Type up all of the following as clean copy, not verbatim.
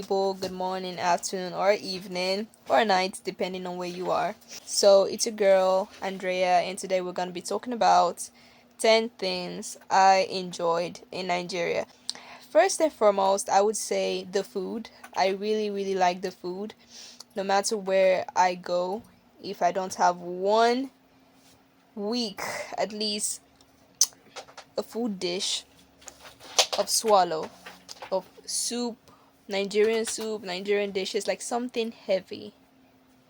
people. Good morning, afternoon, or evening, or night, depending on where you are. So, it's a girl, Andrea, and today we're going to be talking about 10 things I enjoyed in Nigeria. First and foremost, I would say the food. I really, really like the food. No matter where I go, if I don't have 1 week, at least a food dish of swallow, of soup, Nigerian dishes, like something heavy.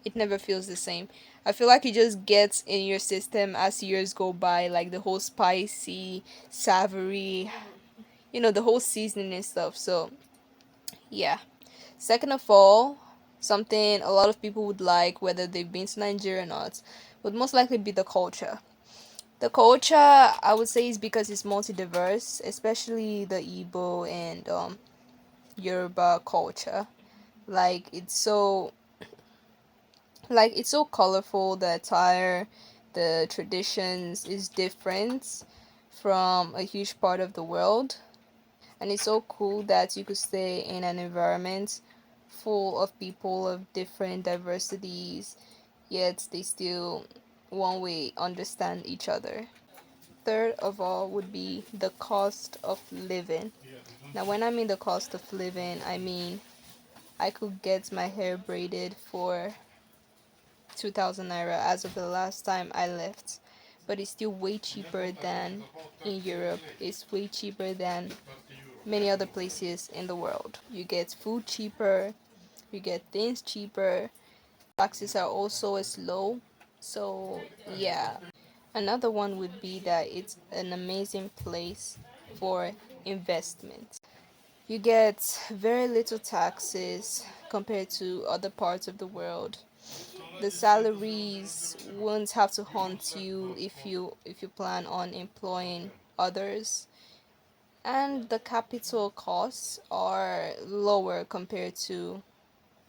It never feels the same. I feel like it just gets in your system as years go by, like the whole spicy, savory, the whole seasoning and stuff. So, yeah. Second of all, something a lot of people would like, whether they've been to Nigeria or not, would most likely be the culture. The culture, I would say, is because it's multi diverse, especially the Igbo and Yoruba culture. Like it's so colorful. The attire, the traditions is different from a huge part of the world, and it's so cool that you could stay in an environment full of people of different diversities, yet they still one way understand each other. Third of all would be the cost of living. Now, when I mean the cost of living, I mean I could get my hair braided for 2000 naira as of the last time I left. But it's still way cheaper than in Europe. It's way cheaper than many other places in the world. You get food cheaper, you get things cheaper. Taxes are also as low. So, yeah. Another one would be that it's an amazing place for investment. You get very little taxes compared to other parts of the world. The salaries won't have to haunt you if you plan on employing others, and the capital costs are lower compared to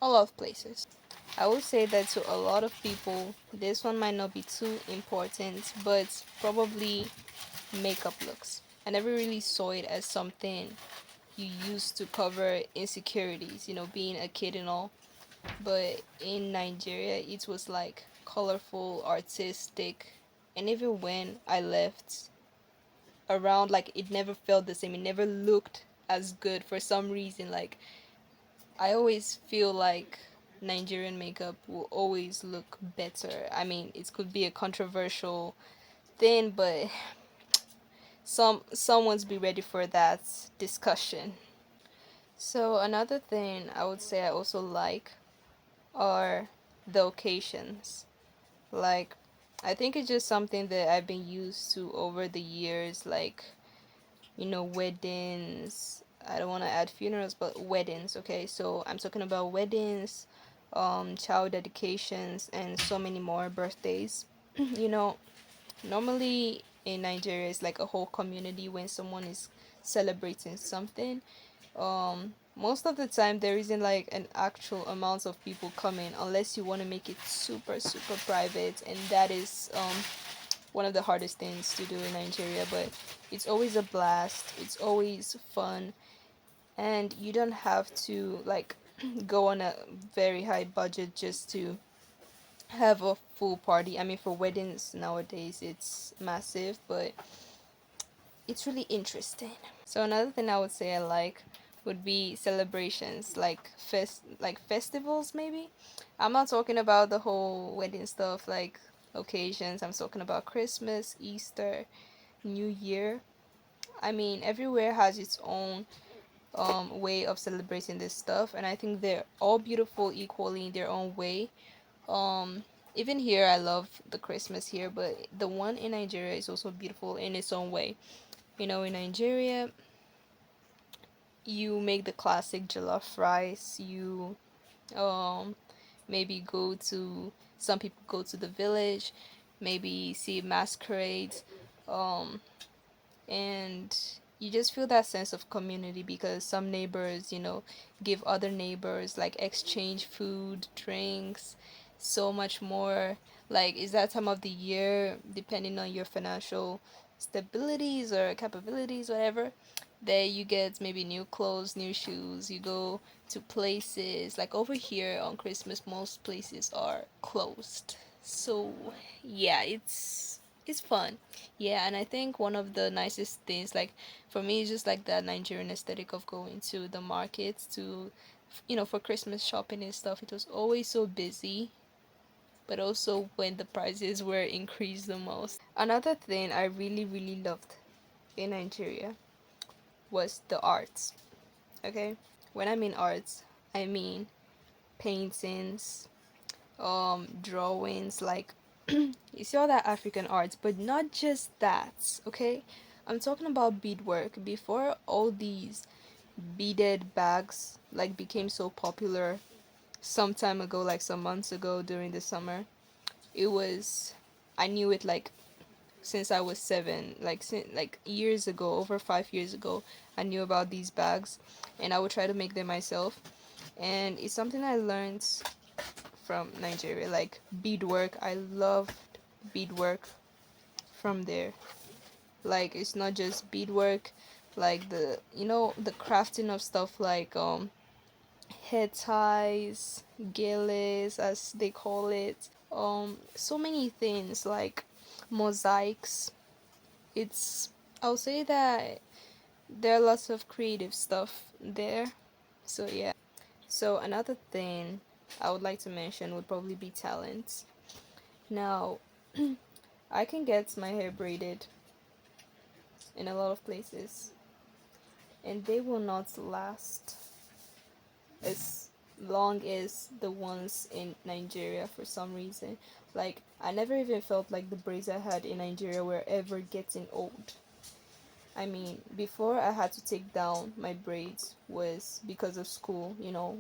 a lot of places. I would say that to a lot of people this one might not be too important, but probably makeup looks. I never really saw it as something you used to cover insecurities, being a kid and all. But in Nigeria, it was like colorful, artistic, and even when I left around, like it never felt the same. It never looked as good for some reason. Like I always feel like Nigerian makeup will always look better. I mean, it could be a controversial thing, but someone's be ready for that discussion. So another thing I would say I also like are the occasions. Like, I think it's just something that I've been used to over the years, like, weddings. I don't want to add funerals, but weddings, okay? So I'm talking about weddings, child dedications, and so many more birthdays. you know, Normally in Nigeria, it's like a whole community when someone is celebrating something. Most of the time there isn't like an actual amount of people coming unless you want to make it super super private, and that is one of the hardest things to do in Nigeria. But it's always a blast, it's always fun, and you don't have to like go on a very high budget just to have a full party. I mean, for weddings nowadays it's massive, but it's really interesting. So another thing I would say I like would be celebrations, like festivals maybe. I'm not talking about the whole wedding stuff, like occasions. I'm talking about Christmas, Easter, New Year. I mean, everywhere has its own way of celebrating this stuff, and I think they're all beautiful equally in their own way. Um Even here I love the Christmas here, but the one in Nigeria is also beautiful in its own way. In Nigeria, you make the classic jollof rice. You um maybe go to some people go to the village, maybe see masquerades, um and you just feel that sense of community because some neighbors, give other neighbors, like exchange food, drinks, so much more. Like, is that time of the year, depending on your financial stabilities or capabilities, whatever, There you get maybe new clothes, new shoes. You go to places like over here on Christmas, most places are closed. So yeah, it's fun. Yeah, and I think one of the nicest things, like for me, is just like that Nigerian aesthetic of going to the markets to, for Christmas shopping and stuff. It was always so busy, but also when the prices were increased the most. Another thing I really, really loved in Nigeria was the arts. Okay? When I mean arts, I mean paintings, drawings, like you see all that African arts, but not just that, okay? I'm talking about beadwork. Before all these beaded bags like became so popular some time ago, like some months ago during the summer, it was I knew it like since I was 7, like years ago, over 5 years ago. I knew about these bags, and I would try to make them myself. And it's something I learned from Nigeria, like beadwork. I loved beadwork from there. Like it's not just beadwork, like the crafting of stuff like head ties, geles as they call it. So many things like mosaics. It's I'll say that there are lots of creative stuff there. So yeah. So another thing I would like to mention would probably be talent. Now, I can get my hair braided in a lot of places, and they will not last as long as the ones in Nigeria for some reason. Like, I never even felt like the braids I had in Nigeria were ever getting old. I mean, before I had to take down my braids was because of school,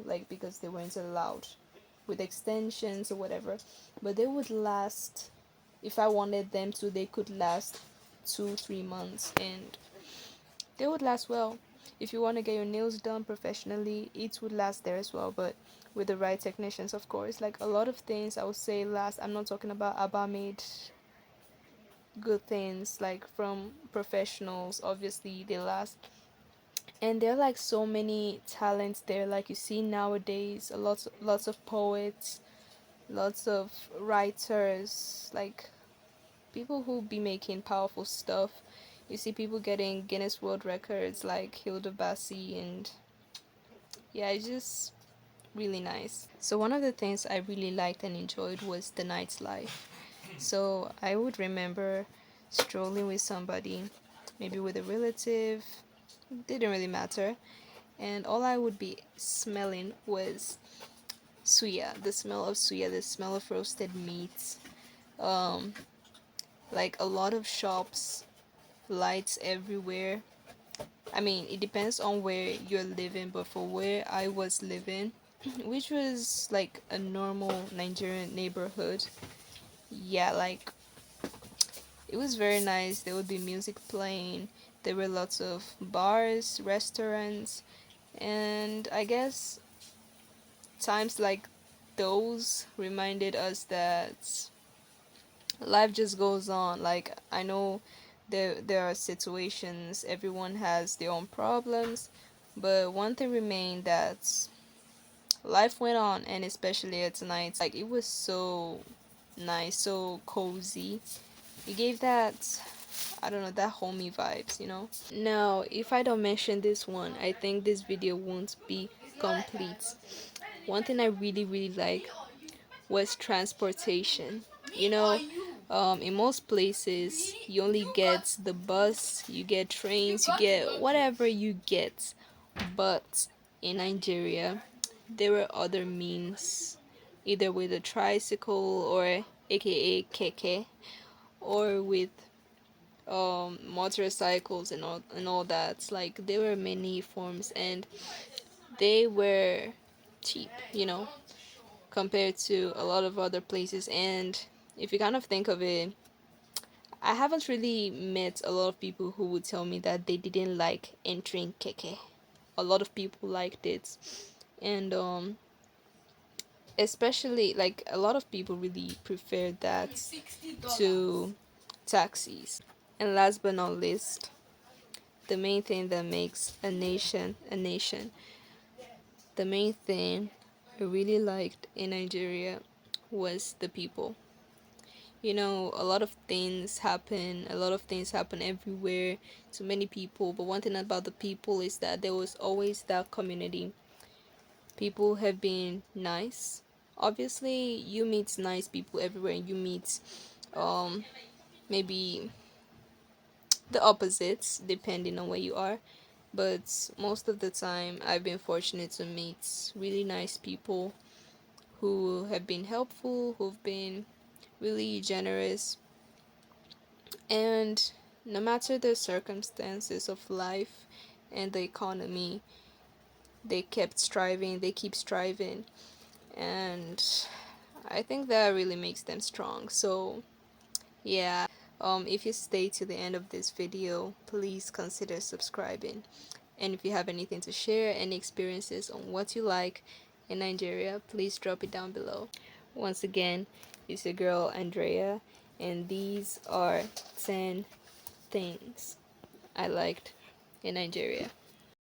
like because they weren't allowed with extensions or whatever. But they would last, if I wanted them to, they could last 2, 3 months, and they would last well. If you want to get your nails done professionally, it would last there as well, but with the right technicians, of course. Like a lot of things I would say last. I'm not talking about Abba made good things like from professionals, obviously they last. And there are like so many talents there, like you see nowadays, lots of poets, lots of writers, like people who be making powerful stuff. You see people getting Guinness World Records like Hilda Bassi, and yeah, it's just really nice. So one of the things I really liked and enjoyed was the nightlife. So I would remember strolling with somebody, maybe with a relative, didn't really matter, and all I would be smelling was suya, the smell of suya, the smell of roasted meats. Um, like a lot of shops, lights everywhere. I mean, it depends on where you're living, but for where I was living, which was like a normal Nigerian neighborhood, yeah, like it was very nice. There would be music playing. There were lots of bars, restaurants, and I guess times like those reminded us that life just goes on. Like I know there are situations, everyone has their own problems, but one thing remained, that life went on, and especially at night, like it was so nice, so cozy. It gave that, I don't know, that homey vibes. Now, if I don't mention this one, I think this video won't be complete. One thing I really, really like was transportation. You know, in most places, you only get the bus, you get trains, you get whatever you get. But in Nigeria, there were other means, either with a tricycle or aka keke, or with motorcycles and all that. Like there were many forms, and they were cheap, compared to a lot of other places. And if you kind of think of it, I haven't really met a lot of people who would tell me that they didn't like entering keke. A lot of people liked it, and especially like a lot of people really prefer that to taxis. And last but not least, the main thing that makes a nation a nation. The main thing I really liked in Nigeria was the people. You know, a lot of things happen everywhere to many people, but one thing about the people is that there was always that community. People have been nice. Obviously, you meet nice people everywhere, and you meet um maybe the opposites depending on where you are, but most of the time I've been fortunate to meet really nice people who have been helpful, who've been really generous, and no matter the circumstances of life and the economy, they kept striving, they keep striving, and I think that really makes them strong. So yeah, if you stay to the end of this video, please consider subscribing. And if you have anything to share, any experiences on what you like in Nigeria, please drop it down below. Once again, it's your girl Andrea, and these are 10 things I liked in Nigeria.